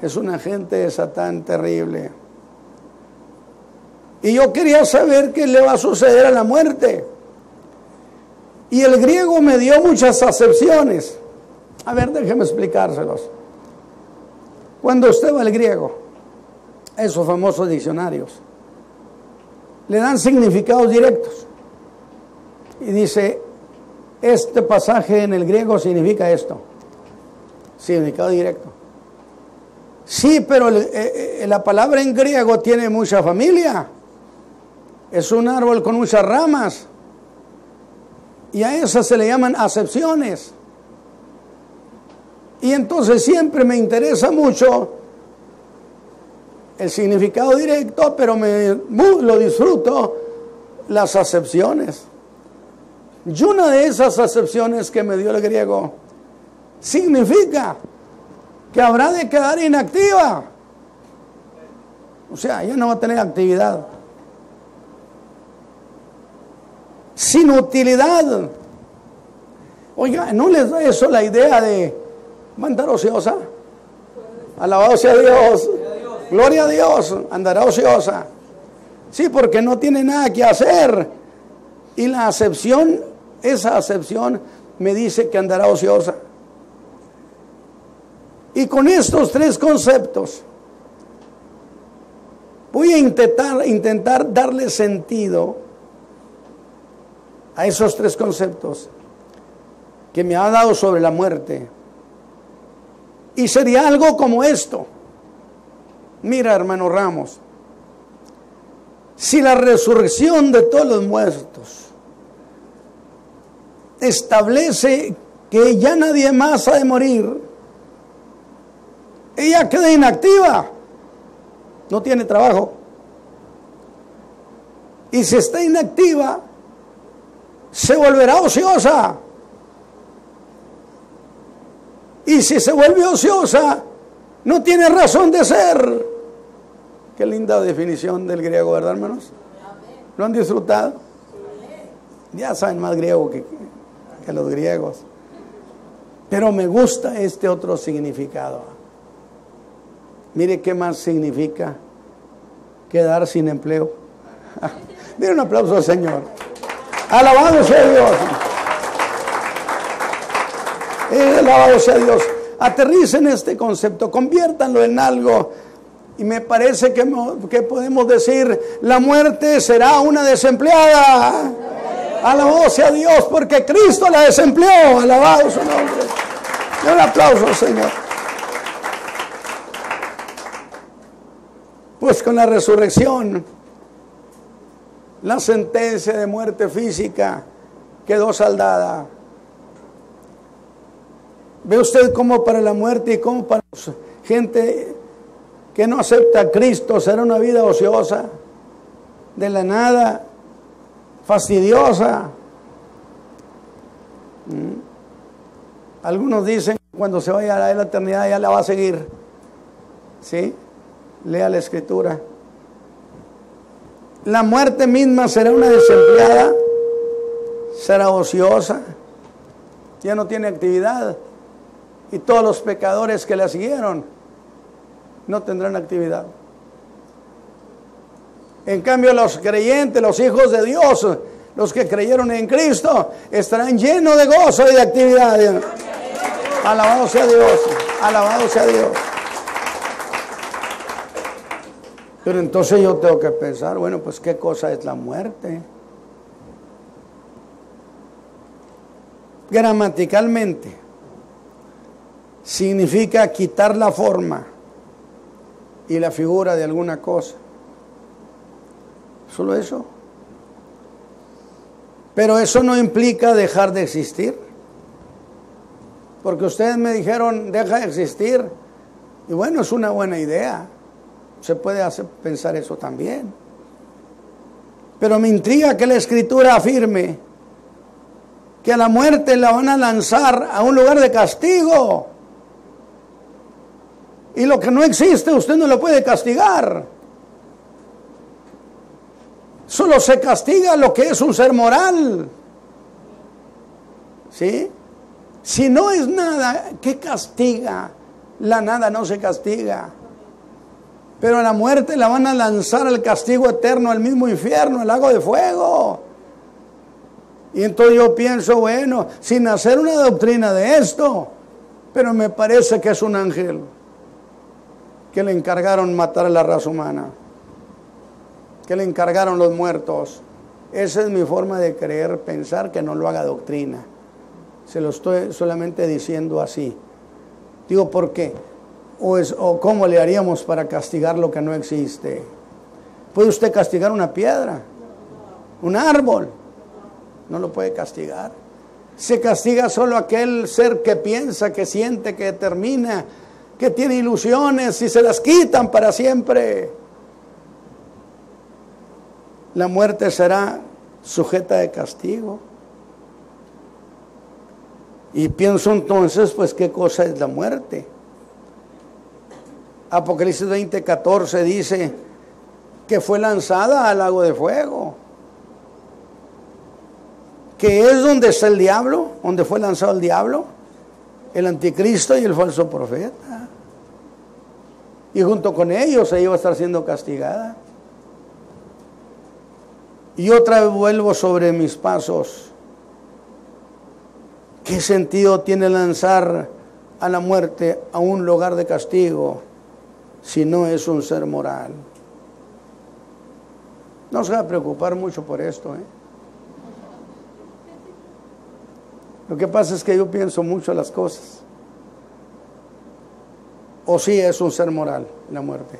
Es un agente de Satán terrible. Y yo quería saber qué le va a suceder a la muerte. Y el griego me dio muchas acepciones. A ver, déjeme explicárselos. Cuando usted va al griego, esos famosos diccionarios, le dan significados directos. Y dice, este pasaje en el griego significa esto. Significado directo. Sí, pero la palabra en griego tiene mucha familia. Es un árbol con muchas ramas. Y a esas se le llaman acepciones. Y entonces siempre me interesa mucho el significado directo, pero lo disfruto las acepciones. Y una de esas acepciones que me dio el griego significa que habrá de quedar inactiva. O sea, ya no va a tener actividad. Sin utilidad. Oiga, ¿no les da eso la idea de andar ociosa? Alabado sea Dios. Gloria a Dios. Andará ociosa. Sí, porque no tiene nada que hacer. Y la acepción, esa acepción me dice que andará ociosa. Y con estos tres conceptos voy a intentar darle sentido a esos tres conceptos que me ha dado sobre la muerte. Y sería algo como esto. Mira, hermano Ramos, si la resurrección de todos los muertos establece que ya nadie más ha de morir, ella queda inactiva, no tiene trabajo. Y si está inactiva, se volverá ociosa. Y si se vuelve ociosa, no tiene razón de ser. Qué linda definición del griego, ¿verdad, hermanos? ¿Lo han disfrutado? Ya saben más griego que los griegos. Pero me gusta este otro significado. Mire qué más significa quedar sin empleo. Dile un aplauso al Señor. Alabado sea Dios. Alabado sea Dios. Aterricen este concepto, conviértanlo en algo. Y me parece que podemos decir, la muerte será una desempleada. Alabado sea Dios, porque Cristo la desempleó. Alabado su nombre. Dale un aplauso al Señor. Pues con la resurrección, la sentencia de muerte física quedó saldada. ¿Ve usted cómo para la muerte y cómo para la gente que no acepta a Cristo será una vida ociosa, de la nada, fastidiosa? Algunos dicen que cuando se vaya a la eternidad ya la va a seguir. ¿Sí? Lea la Escritura. La muerte misma será una desempleada, será ociosa, ya no tiene actividad. Y todos los pecadores que la siguieron no tendrán actividad. En cambio, los creyentes, los hijos de Dios, los que creyeron en Cristo, estarán llenos de gozo y de actividad. Alabado sea Dios, alabado sea Dios. Pero entonces yo tengo que pensar, bueno, pues ¿qué cosa es la muerte? Gramaticalmente, significa quitar la forma y la figura de alguna cosa. Solo eso. Pero eso no implica dejar de existir. Porque ustedes me dijeron, deja de existir. Y bueno, es una buena idea. Se puede hacer pensar eso también. Pero me intriga que la Escritura afirme que a la muerte la van a lanzar a un lugar de castigo. Y lo que no existe, usted no lo puede castigar. Solo se castiga lo que es un ser moral. ¿Sí? Si no es nada, ¿qué castiga? La nada no se castiga. Pero a la muerte la van a lanzar al castigo eterno, al mismo infierno, al lago de fuego. Y entonces yo pienso, bueno, sin hacer una doctrina de esto, pero me parece que es un ángel que le encargaron matar a la raza humana, que le encargaron los muertos. Esa es mi forma de creer, pensar, que no lo haga doctrina. Se lo estoy solamente diciendo así. Digo, ¿por qué? O ¿cómo le haríamos para castigar lo que no existe? ¿Puede usted castigar una piedra? ¿Un árbol? No lo puede castigar. Se castiga solo aquel ser que piensa, que siente, que determina, que tiene ilusiones y se las quitan para siempre. La muerte será sujeta de castigo. Y pienso entonces, pues, ¿qué cosa es la muerte? Apocalipsis 20:14 dice que fue lanzada al lago de fuego, que es donde está el diablo, donde fue lanzado el diablo, el anticristo y el falso profeta. Y junto con ellos ella va a estar siendo castigada. Y otra vez vuelvo sobre mis pasos. ¿Qué sentido tiene lanzar a la muerte a un lugar de castigo si no es un ser moral? No se va a preocupar mucho por esto, Lo que pasa es que yo pienso mucho las cosas. ¿O sí es un ser moral la muerte?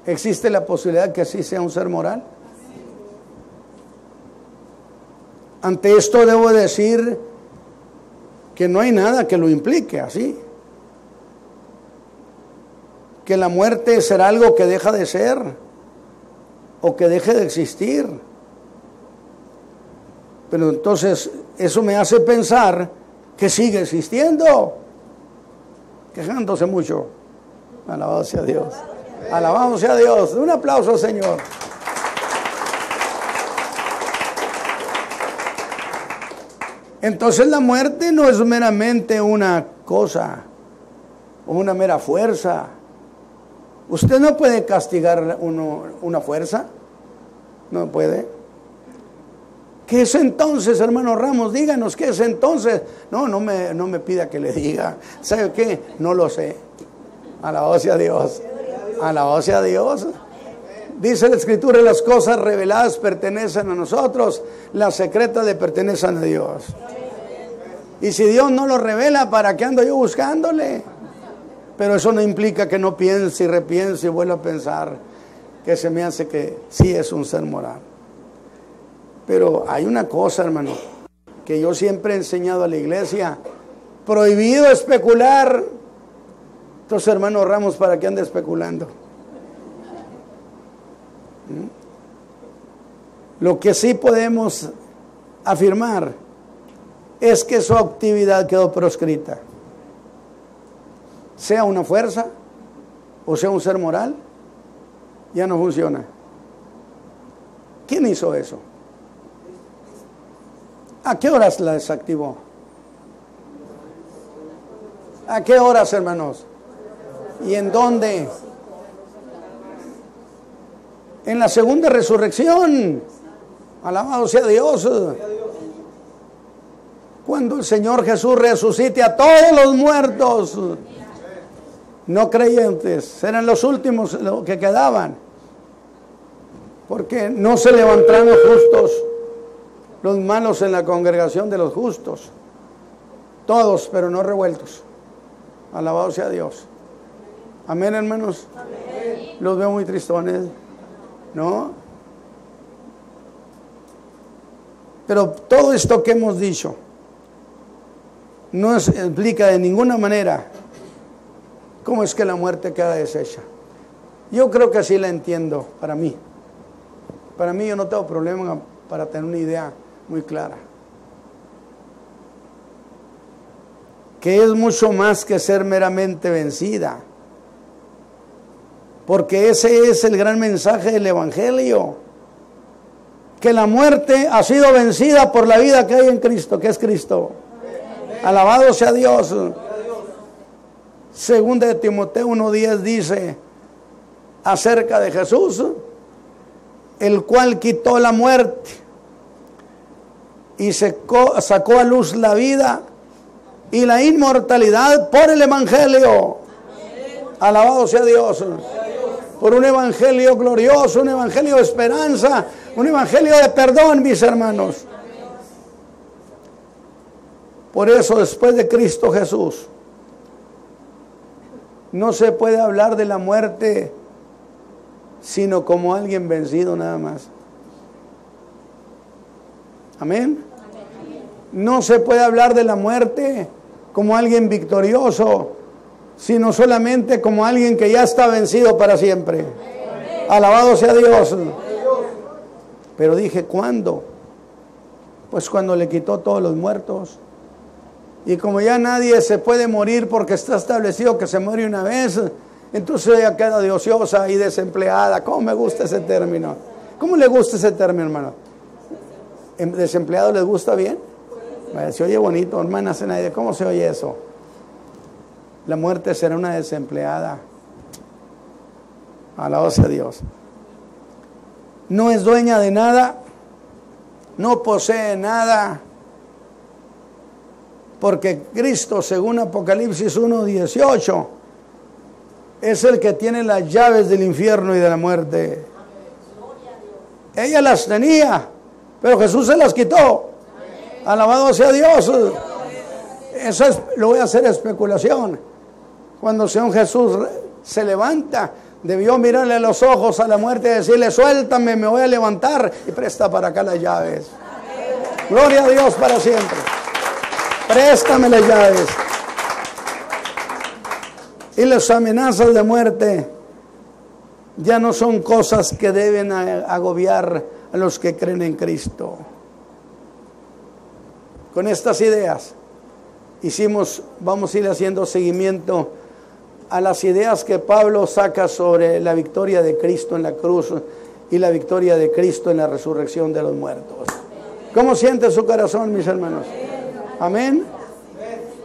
¿Existe la posibilidad que sí sea un ser moral? Ante esto debo decir que no hay nada que lo implique así. Que la muerte será algo que deja de ser o que deje de existir. Pero entonces eso me hace pensar que sigue existiendo, quejándose mucho. Alabado sea Dios. Alabado sea Dios. Un aplauso, Señor. Entonces la muerte no es meramente una cosa o una mera fuerza. Usted no puede castigar una fuerza. No puede. ¿Qué es entonces, hermano Ramos? Díganos, ¿qué es entonces? No me pida que le diga. ¿Sabe qué? No lo sé. Alabado sea Dios. Alabado sea Dios. Dice la Escritura, las cosas reveladas pertenecen a nosotros, las secretas le pertenecen a Dios. Y si Dios no lo revela, ¿para qué ando yo buscándole? Pero eso no implica que no piense y repiense y vuelva a pensar, que se me hace que sí es un ser moral. Pero hay una cosa, hermano, que yo siempre he enseñado a la iglesia: prohibido especular. Entonces, hermano Ramos, ¿para qué anda especulando? Lo que sí podemos afirmar es que su actividad quedó proscrita. Sea una fuerza o sea un ser moral, ya no funciona. ¿Quién hizo eso? ¿A qué horas la desactivó? ¿A qué horas, hermanos? ¿Y en dónde? En la segunda resurrección. Alabado sea Dios. Cuando el Señor Jesús resucite a todos los muertos no creyentes, eran los últimos que quedaban, porque no se levantaron los justos, los malos en la congregación de los justos, todos, pero no revueltos. Alabado sea Dios. Amén, hermanos. Amén. Los veo muy tristones, ¿no? Pero todo esto que hemos dicho no explica de ninguna manera cómo es que la muerte queda deshecha. Yo creo que así la entiendo para mí. Para mí yo no tengo problema para tener una idea muy clara. Que es mucho más que ser meramente vencida. Porque ese es el gran mensaje del Evangelio. Que la muerte ha sido vencida por la vida que hay en Cristo, que es Cristo. Alabado sea Dios. Segunda de Timoteo 1:10 dice acerca de Jesús, el cual quitó la muerte y sacó a luz la vida y la inmortalidad por el Evangelio. Alabado sea Dios. Por un Evangelio glorioso, un Evangelio de esperanza, un Evangelio de perdón, mis hermanos. Por eso, después de Cristo Jesús, no se puede hablar de la muerte sino como alguien vencido nada más. Amén. No se puede hablar de la muerte como alguien victorioso, sino solamente como alguien que ya está vencido para siempre. Alabado sea Dios. Pero dije, ¿cuándo? Pues cuando le quitó todos los muertos. Y como ya nadie se puede morir porque está establecido que se muere una vez, entonces ella queda de ociosa y desempleada. ¿Cómo me gusta ese término? ¿Cómo le gusta ese término, hermano? ¿Desempleado les gusta bien? Se oye bonito, hermana Zenaide. ¿Cómo se oye eso? La muerte será una desempleada. Alabado sea Dios. No es dueña de nada, no posee nada, porque Cristo, según Apocalipsis 1:18, es el que tiene las llaves del infierno y de la muerte. Ella las tenía, pero Jesús se las quitó. Alabado sea Dios. Eso es, lo voy a hacer especulación. Cuando el Señor Jesús se levanta, debió mirarle a los ojos a la muerte y decirle, suéltame, me voy a levantar y presta para acá las llaves. Gloria a Dios para siempre. Préstame las llaves. Y las amenazas de muerte ya no son cosas que deben agobiar a los que creen en Cristo. con estas ideas, vamos a ir haciendo seguimiento a las ideas que Pablo saca sobre la victoria de Cristo en la cruz y la victoria de Cristo en la resurrección de los muertos. ¿Cómo siente su corazón, mis hermanos? Amén.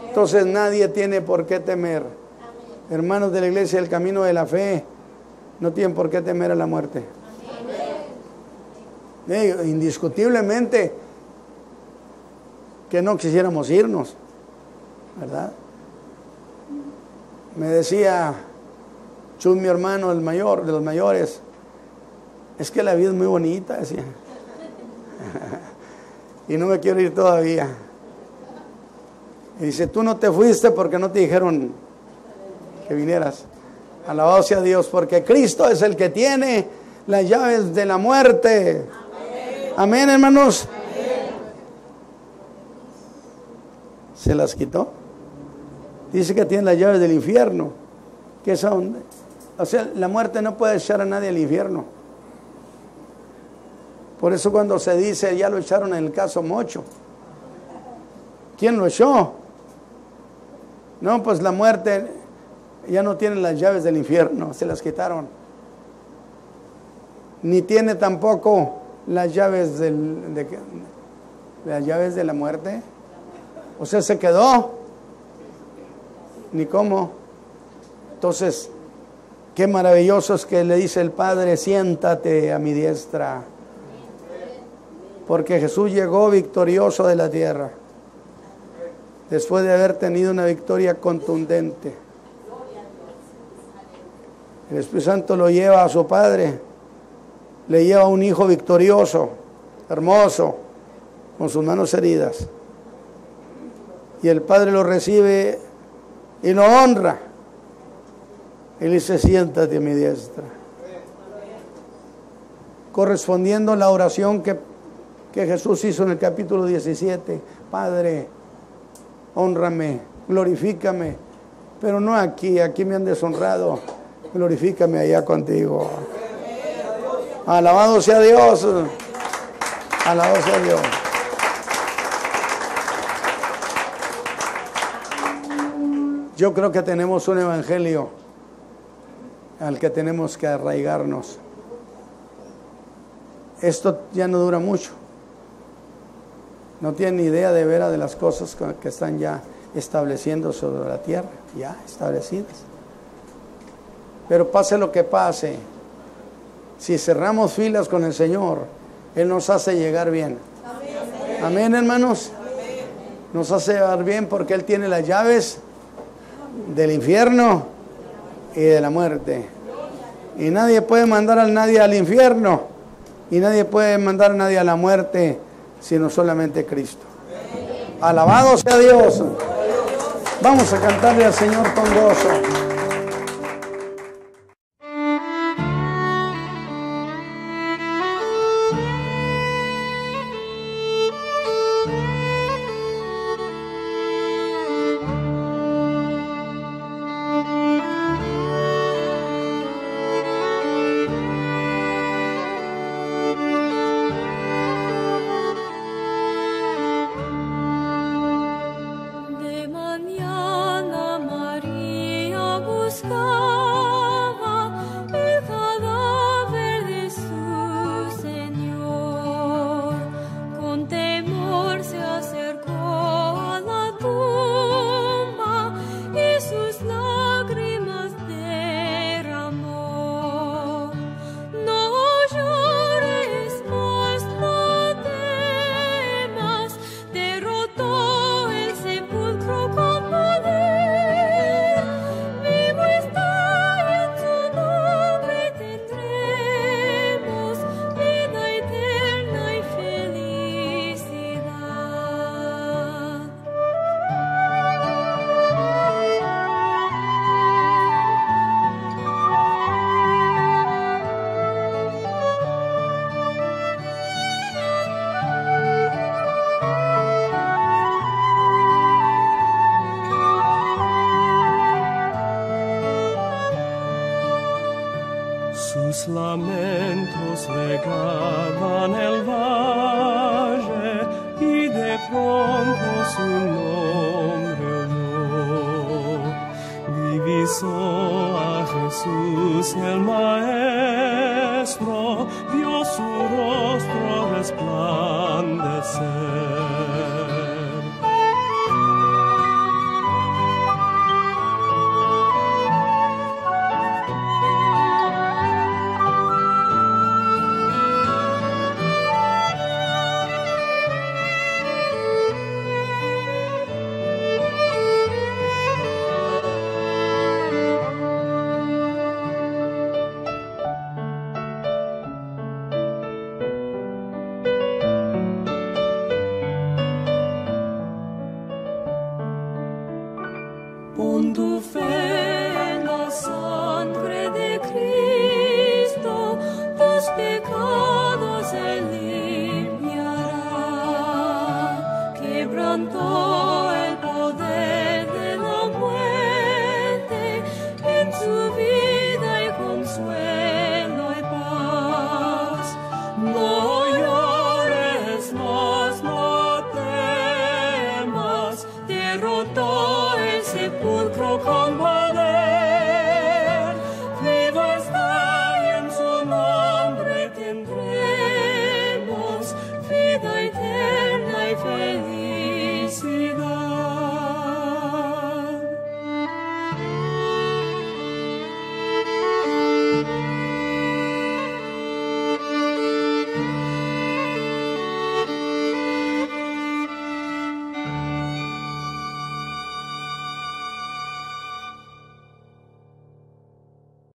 Entonces nadie tiene por qué temer. Hermanos de la iglesia del camino de la fe, no tienen por qué temer a la muerte. Indiscutiblemente que no quisiéramos irnos, ¿verdad? Me decía Chus, mi hermano, el mayor de los mayores, es que la vida es muy bonita, decía. Y no me quiero ir todavía. Y dice, tú no te fuiste porque no te dijeron que vinieras. Alabado sea Dios, porque Cristo es el que tiene las llaves de la muerte. Amén, hermanos. ¿Se las quitó? Dice que tiene las llaves del infierno. ¿Qué son? O sea, la muerte no puede echar a nadie al infierno. Por eso cuando se dice, ya lo echaron en el caso Mocho. ¿Quién lo echó? No, pues la muerte ya no tiene las llaves del infierno, se las quitaron. Ni tiene tampoco las llaves las llaves de la muerte. O sea, se quedó. Ni cómo. Entonces, qué maravilloso es que le dice el Padre, siéntate a mi diestra. Porque Jesús llegó victorioso de la tierra, después de haber tenido una victoria contundente. El Espíritu Santo lo lleva a su Padre, le lleva un hijo victorioso, hermoso, con sus manos heridas. Y el Padre lo recibe y lo honra. Él dice, siéntate a mi diestra. Correspondiendo a la oración que Jesús hizo en el capítulo 17, Padre, hónrame, glorifícame, pero no aquí me han deshonrado, glorifícame allá contigo. Alabado sea Dios, alabado sea Dios. Yo creo que tenemos un evangelio al que tenemos que arraigarnos. Esto ya no dura mucho. No tienen ni idea de veras de las cosas que están ya estableciendo sobre la tierra, ya establecidas. Pero pase lo que pase, si cerramos filas con el Señor, Él nos hace llegar bien. Amén, hermanos. Nos hace llegar bien porque Él tiene las llaves del infierno y de la muerte. Y nadie puede mandar a nadie al infierno, y nadie puede mandar a nadie a la muerte, sino solamente Cristo. Alabado sea Dios. Vamos a cantarle al Señor con gozo. De mañana María buscaba el cadáver de su Señor. Con temor se acercó a la tumba y sus lágrimas derramó. No llores más, no temas, derrotó el sepulcro con poder. Vivo está y en su nombre tendremos vida eterna y felicidad. Sus lamentos regaban el valle y de pronto hizo a Jesús el Maestro, vio su rostro resplandecer. Pon tu fe en la sangre de Cristo, tus pecados Él limpiará. Quebrantó el poder de la muerte, en su vida hay consuelo y paz. No llores más, no temas, derrotó el sepulcro con